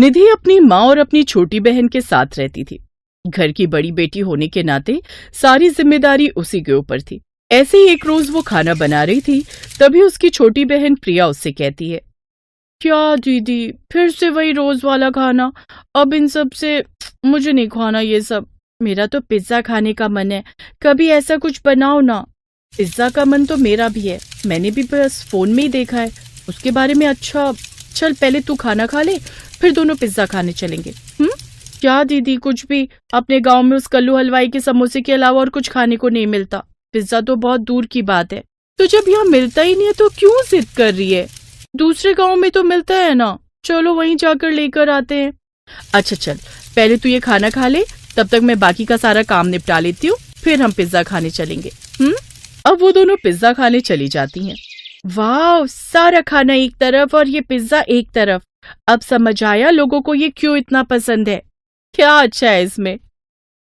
निधि अपनी माँ और अपनी छोटी बहन के साथ रहती थी। घर की बड़ी बेटी होने के नाते सारी जिम्मेदारी उसी के ऊपर थी। ऐसे ही एक रोज वो खाना बना रही थी, तभी उसकी छोटी बहन प्रिया उससे कहती है, क्या दीदी, फिर से वही रोज वाला खाना? अब इन सब से मुझे नहीं खाना ये सब। मेरा तो पिज्जा खाने का मन है, कभी ऐसा कुछ बनाओ ना। पिज्जा का मन तो मेरा भी है, मैंने भी बस फोन में ही देखा है उसके बारे में। अच्छा चल, पहले तू खाना खा ले, फिर दोनों पिज्जा खाने चलेंगे। क्या दीदी, कुछ भी। अपने गांव में उस कल्लू हलवाई के समोसे के अलावा और कुछ खाने को नहीं मिलता। पिज्जा तो बहुत दूर की बात है, तो जब यहाँ मिलता ही नहीं है तो क्यों जिद कर रही है? दूसरे गांव में तो मिलता है ना, चलो वहीं जाकर लेकर आते हैं। अच्छा चल, पहले तू ये खाना खा ले, तब तक मैं बाकी का सारा काम निपटा लेती हूँ, फिर हम पिज्जा खाने चलेंगे। अब वो दोनों पिज्जा खाने चली जाती हैं। वाह, सारा खाना एक तरफ और ये पिज्जा एक तरफ। अब समझ आया लोगों को ये क्यों इतना पसंद है। क्या अच्छा है इसमें?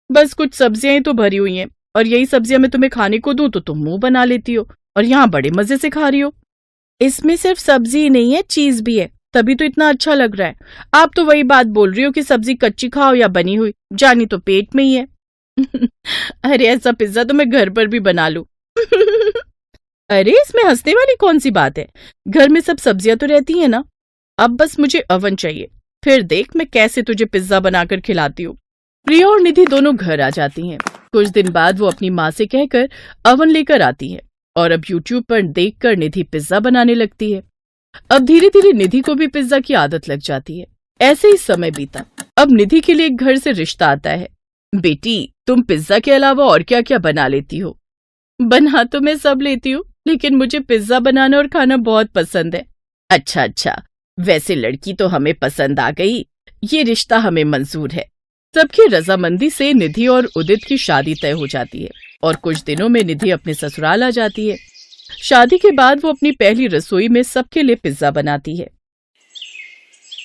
बस कुछ सब्जियां ही तो भरी हुई हैं, और यही सब्जियां मैं तुम्हें खाने को दूं तो तुम मुंह बना लेती हो, और यहाँ बड़े मजे से खा रही हो। इसमें सिर्फ सब्जी ही नहीं है, चीज भी है, तभी तो इतना अच्छा लग रहा है। आप तो वही बात बोल रही हो कि सब्जी कच्ची खाओ या बनी हुई, जानी तो पेट में ही है। अरे ऐसा पिज्जा तो मैं घर पर भी बना लूं। अरे इसमें हंसने वाली कौन सी बात है? घर में सब सब्जियां तो रहती हैं ना। अब बस मुझे अवन चाहिए, फिर देख मैं कैसे तुझे पिज्जा बनाकर खिलाती हूँ। प्रिया और निधि दोनों घर आ जाती हैं। कुछ दिन बाद वो अपनी माँ से कहकर अवन लेकर आती है, और अब यूट्यूब पर देखकर निधि पिज्जा बनाने लगती है। अब धीरे धीरे निधि को भी पिज्जा की आदत लग जाती है। ऐसे ही समय बीता। अब निधि के लिए एक घर से रिश्ता आता है। बेटी, तुम पिज्जा के अलावा और क्या क्या बना लेती हो? बना तो मैं सब लेती हूँ, लेकिन मुझे पिज्जा बनाना और खाना बहुत पसंद है। अच्छा, वैसे लड़की तो हमें पसंद आ गई, ये रिश्ता हमें मंजूर है। सबकी रजामंदी से निधि और उदित की शादी तय हो जाती है, और कुछ दिनों में निधि अपने ससुराल आ जाती है। शादी के बाद वो अपनी पहली रसोई में सबके लिए पिज्जा बनाती है।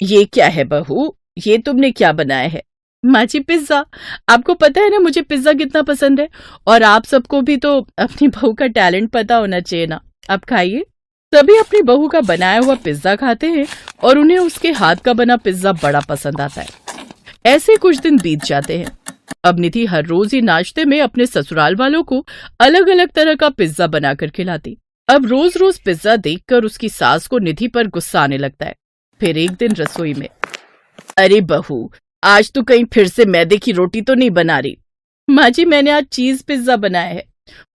ये क्या है बहू, ये तुमने क्या बनाया है? माँ जी, पिज्जा। आपको पता है ना मुझे पिज्जा कितना पसंद है, और आप सबको भी तो अपनी बहू का टैलेंट पता होना चाहिए ना। आप खाइए। सभी अपनी बहू का बनाया हुआ पिज्जा खाते हैं, और उन्हें उसके हाथ का बना पिज्जा बड़ा पसंद आता है। ऐसे कुछ दिन बीत जाते हैं। अब निधि हर रोज ही नाश्ते में अपने ससुराल वालों को अलग अलग तरह का पिज्जा बनाकर खिलाती। अब रोज रोज पिज्जा देखकर उसकी सास को निधि पर गुस्सा आने लगता है। फिर एक दिन रसोई में, अरे बहू, आज तू कहीं फिर से मैदे की रोटी तो नहीं बना रही? माँ जी, मैंने आज चीज पिज्जा बनाया है।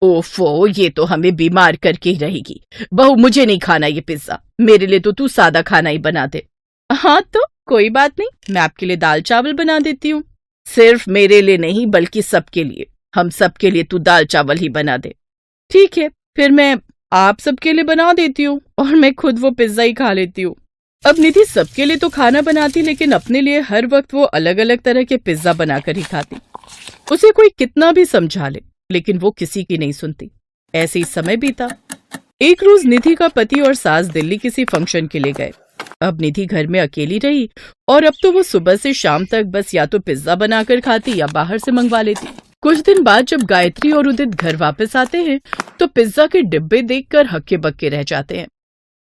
ओफो, ये तो हमें बीमार करके ही रहेगी। बहू, मुझे नहीं खाना ये पिज्जा, मेरे लिए तो तू सादा खाना ही बना दे। हाँ तो कोई बात नहीं, मैं आपके लिए दाल चावल बना देती हूँ। सिर्फ मेरे लिए नहीं, बल्कि सबके लिए, हम सबके लिए तू दाल चावल ही बना दे। ठीक है, फिर मैं आप सबके लिए बना देती हूँ, और मैं खुद वो पिज्जा ही खा लेती हूँ। अब निधि सबके लिए तो खाना बनाती, लेकिन अपने लिए हर वक्त वो अलग अलग तरह के पिज्जा बनाकर ही खाती। उसे कोई कितना भी समझा ले, लेकिन वो किसी की नहीं सुनती। ऐसे ही समय बीता। एक रोज निधि का पति और सास दिल्ली किसी फंक्शन के लिए गए। अब निधि घर में अकेली रही, और अब तो वो सुबह से शाम तक बस या तो पिज्जा बनाकर खाती या बाहर से मंगवा लेती। कुछ दिन बाद जब गायत्री और उदित घर वापस आते हैं, तो पिज्जा के डिब्बे देखकर हक्के बक्के रह जाते हैं।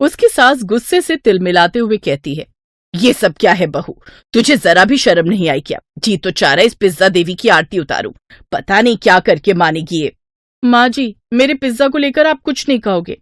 उसकी सास गुस्से से तिलमिलाते हुए कहती है, ये सब क्या है बहू, तुझे जरा भी शर्म नहीं आई क्या? जी तो चाह रहा है इस पिज्जा देवी की आरती उतारूं, पता नहीं क्या करके मानेगी ये। माँ जी, मेरे पिज्जा को लेकर आप कुछ नहीं कहोगे?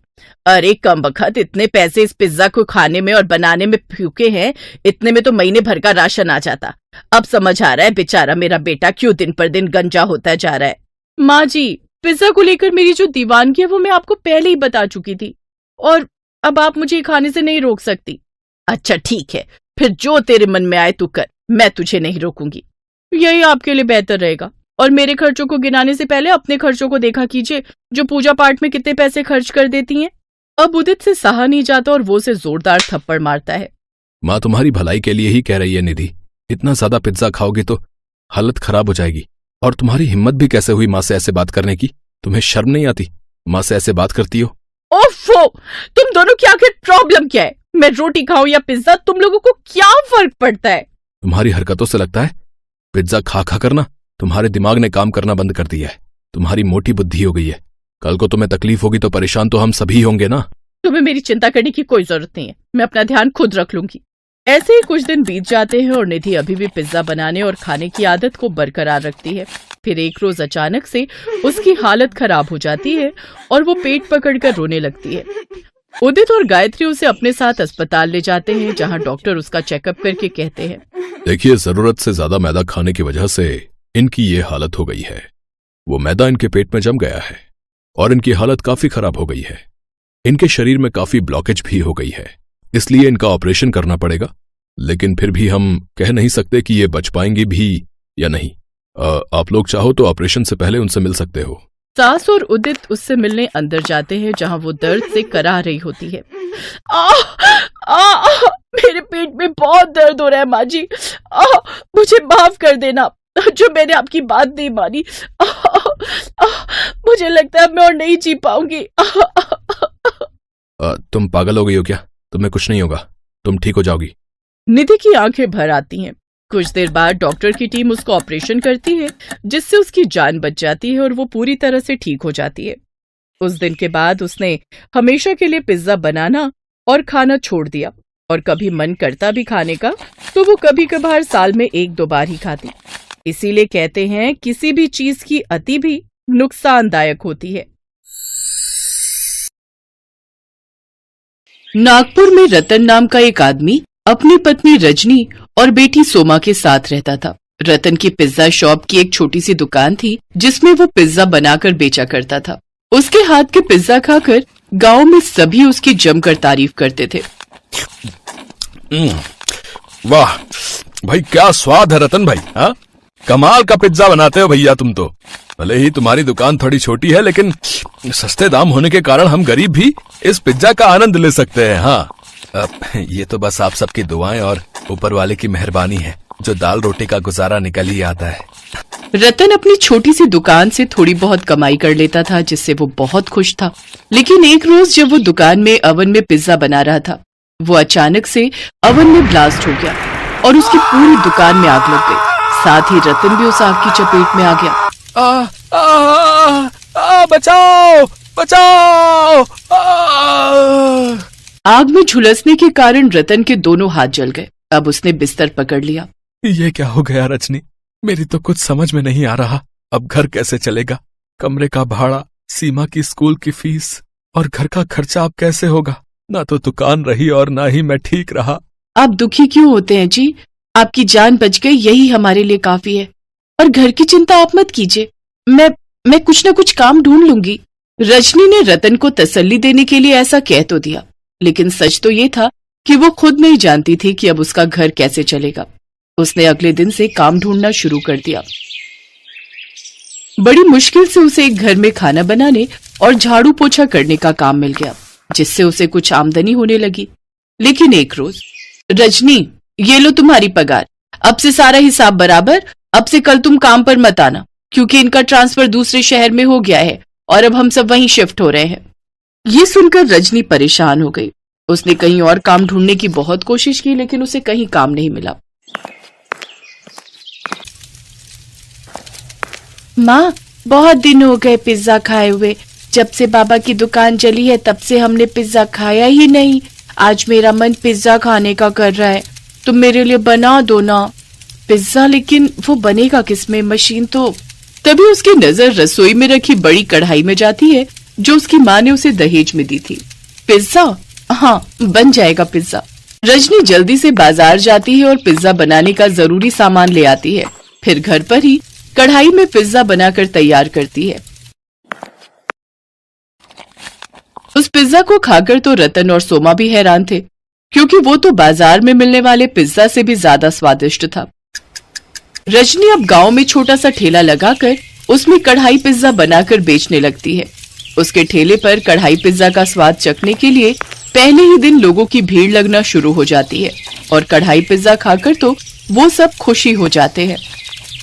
अरे कमबख्त, इतने पैसे इस पिज्जा को खाने में और बनाने में फूके हैं, इतने में तो महीने भर का राशन आ जाता। अब समझ आ रहा है बेचारा मेरा बेटा क्यों दिन पर दिन गंजा होता जा रहा है। माँ जी, पिज्जा को लेकर मेरी जो दीवानगी है वो मैं आपको पहले ही बता चुकी थी, और अब आप मुझे खाने से नहीं रोक सकती। अच्छा ठीक है, फिर जो तेरे मन में आए तू कर, मैं तुझे नहीं रोकूंगी। यही आपके लिए बेहतर रहेगा, और मेरे खर्चों को गिनाने से पहले अपने खर्चों को देखा कीजिए, जो पूजा पाठ में कितने पैसे खर्च कर देती हैं। अब उदित से सहा नहीं जाता, और वो उसे जोरदार थप्पड़ मारता है। माँ तुम्हारी भलाई के लिए ही कह रही है निधि, इतना ज्यादा पिज्जा खाओगी तो हालत खराब हो जाएगी। और तुम्हारी हिम्मत भी कैसे हुई माँ से ऐसे बात करने की? तुम्हें शर्म नहीं आती? माँ से ऐसे बात करती हो? ओफो, तुम दोनों की आखिर प्रॉब्लम क्या है? मैं रोटी खाऊं या पिज्जा, तुम लोगों को क्या फर्क पड़ता है? तुम्हारी हरकतों से लगता है पिज्जा खा खा करना तुम्हारे दिमाग ने काम करना बंद कर दिया है। तुम्हारी मोटी बुद्धि हो गई है। कल को तुम्हें तकलीफ होगी तो परेशान तो हम सभी होंगे ना। तुम्हें मेरी चिंता करने की कोई जरूरत नहीं है, मैं अपना ध्यान खुद रख लूंगी। ऐसे ही कुछ दिन बीत जाते हैं और निधि अभी भी पिज्जा बनाने और खाने की आदत को बरकरार रखती है। फिर एक रोज अचानक से उसकी हालत खराब हो जाती है और वो पेट पकड़कर रोने लगती है। उदित और गायत्री उसे अपने साथ अस्पताल ले जाते हैं, जहां डॉक्टर उसका चेकअप करके कहते हैं, देखिए, जरूरत से ज्यादा मैदा खाने की वजह से इनकी ये हालत हो गई है। वो मैदा इनके पेट में जम गया है और इनकी हालत काफी खराब हो गई है। इनके शरीर में काफी ब्लॉकेज भी हो गई है, इसलिए इनका ऑपरेशन करना पड़ेगा। लेकिन फिर भी हम कह नहीं सकते कि ये बच पाएंगी भी या नहीं। आप लोग चाहो तो ऑपरेशन से पहले उनसे मिल सकते हो। सास और उदित उससे मिलने अंदर जाते हैं, जहां वो दर्द से कराह रही होती है। मेरे पेट में बहुत दर्द हो रहा है माँ जी। मुझे माफ कर देना जो मैंने आपकी बात नहीं मानी। मुझे लगता है मैं और नहीं जी पाऊंगी। तुम पागल हो गई हो क्या? तुम्हें कुछ नहीं होगा, तुम ठीक हो जाओगी। निधि की आंखें भर आती हैं। कुछ देर बाद डॉक्टर की टीम उसको ऑपरेशन करती है, जिससे उसकी जान बच जाती है और वो पूरी तरह से ठीक हो जाती है। उस दिन के बाद उसने हमेशा के लिए पिज्जा बनाना और खाना छोड़ दिया, और कभी मन करता भी खाने का तो वो कभी कभार साल में 1-2 बार ही खाती। इसीलिए कहते हैं किसी भी चीज की अति भी नुकसानदायक होती है। नागपुर में रतन नाम का एक आदमी अपनी पत्नी रजनी और बेटी सोमा के साथ रहता था। रतन की पिज्जा शॉप की एक छोटी सी दुकान थी, जिसमें वो पिज्जा बनाकर बेचा करता था। उसके हाथ के पिज्जा खाकर गांव में सभी उसकी जमकर तारीफ करते थे। वाह भाई, क्या स्वाद है रतन भाई। हाँ, कमाल का पिज्जा बनाते हो भैया तुम तो। भले ही तुम्हारी दुकान थोड़ी छोटी है, लेकिन सस्ते दाम होने के कारण हम गरीब भी इस पिज्जा का आनंद ले सकते हैं। हाँ, ये तो बस आप सबकी दुआएं और ऊपर वाले की मेहरबानी है, जो दाल रोटी का गुजारा निकल ही आता है। रतन अपनी छोटी सी दुकान से थोड़ी बहुत कमाई कर लेता था, जिससे वो बहुत खुश था। लेकिन एक रोज जब वो दुकान में ओवन में पिज्जा बना रहा था, वो अचानक से ओवन में ब्लास्ट हो गया और उसकी पूरी दुकान में आग लग गई। साथ ही रतन भी उस आग की चपेट में आ गया। बचाओ बचाओ! आग में झुलसने के कारण रतन के दोनों हाथ जल गए। अब उसने बिस्तर पकड़ लिया। ये क्या हो गया रजनी? मेरी तो कुछ समझ में नहीं आ रहा। अब घर कैसे चलेगा? कमरे का भाड़ा, सीमा की स्कूल की फीस और घर का खर्चा अब कैसे होगा? ना तो दुकान रही और ना ही मैं ठीक रहा। आप दुखी क्यों होते हैं जी? आपकी जान बच गई, यही हमारे लिए काफी है। और घर की चिंता आप मत कीजिए, मैं कुछ न कुछ काम ढूंढ लूंगी। रजनी ने रतन को तसल्ली देने के लिए ऐसा कह तो दिया, लेकिन सच तो ये था कि वो खुद नहीं जानती थी कि अब उसका घर कैसे चलेगा। उसने अगले दिन से काम ढूंढना शुरू कर दिया। बड़ी मुश्किल से उसे एक घर में खाना बनाने और झाड़ू पोछा करने का काम मिल गया, जिससे उसे कुछ आमदनी होने लगी। लेकिन एक रोज, रजनी, ये लो तुम्हारी पगार, अब से सारा हिसाब बराबर। अब से कल तुम काम पर मत आना, क्योंकि इनका ट्रांसफर दूसरे शहर में हो गया है और अब हम सब वहीं शिफ्ट हो रहे हैं। ये सुनकर रजनी परेशान हो गई। उसने कहीं और काम ढूंढने की बहुत कोशिश की, लेकिन उसे कहीं काम नहीं मिला। माँ, बहुत दिन हो गए पिज्जा खाए हुए। जब से बाबा की दुकान चली है तब से हमने पिज्जा खाया ही नहीं। आज मेरा मन पिज्जा खाने का कर रहा है, तुम मेरे लिए बना दो ना पिज्जा। लेकिन वो बनेगा किसमें? मशीन तो। तभी उसकी नजर रसोई में रखी बड़ी कढ़ाई में जाती है, जो उसकी माँ ने उसे दहेज में दी थी। पिज्जा? हाँ, बन जाएगा पिज्जा। रजनी जल्दी से बाजार जाती है और पिज्जा बनाने का जरूरी सामान ले आती है। फिर घर पर ही कढ़ाई में पिज्जा बनाकर तैयार करती है। उस पिज्जा को खाकर तो रतन और सोमा भी हैरान थे, क्योंकि वो तो बाजार में मिलने वाले पिज्जा से भी ज्यादा स्वादिष्ट था। रजनी अब गांव में छोटा सा ठेला लगाकर उसमें कढ़ाई पिज्जा बनाकर बेचने लगती है। उसके ठेले पर कढ़ाई पिज्जा का स्वाद चखने के लिए पहले ही दिन लोगों की भीड़ लगना शुरू हो जाती है, और कढ़ाई पिज्जा खाकर तो वो सब खुशी हो जाते हैं।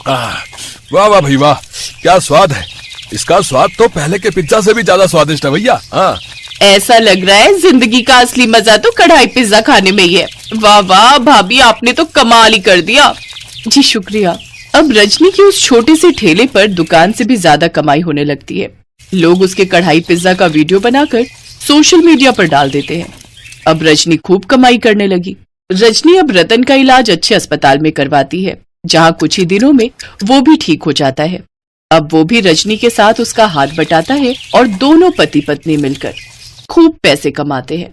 वाह वाह भाई वाह, क्या स्वाद है! इसका स्वाद तो पहले के पिज्जा से भी ज्यादा स्वादिष्ट है भैया। हाँ, ऐसा लग रहा है जिंदगी का असली मजा तो कढ़ाई पिज्जा खाने में ही है। वाह वाह भाभी, आपने तो कमाल ही कर दिया। जी शुक्रिया। अब रजनी की उस छोटे से ठेले पर दुकान से भी ज्यादा कमाई होने लगती है। लोग उसके कढ़ाई पिज्जा का वीडियो बनाकर सोशल मीडिया पर डाल देते हैं। अब रजनी खूब कमाई करने लगी। रजनी अब रतन का इलाज अच्छे अस्पताल में करवाती है, जहां कुछ ही दिनों में वो भी ठीक हो जाता है। अब वो भी रजनी के साथ उसका हाथ बटाता है और दोनों पति पत्नी मिलकर खूब पैसे कमाते हैं।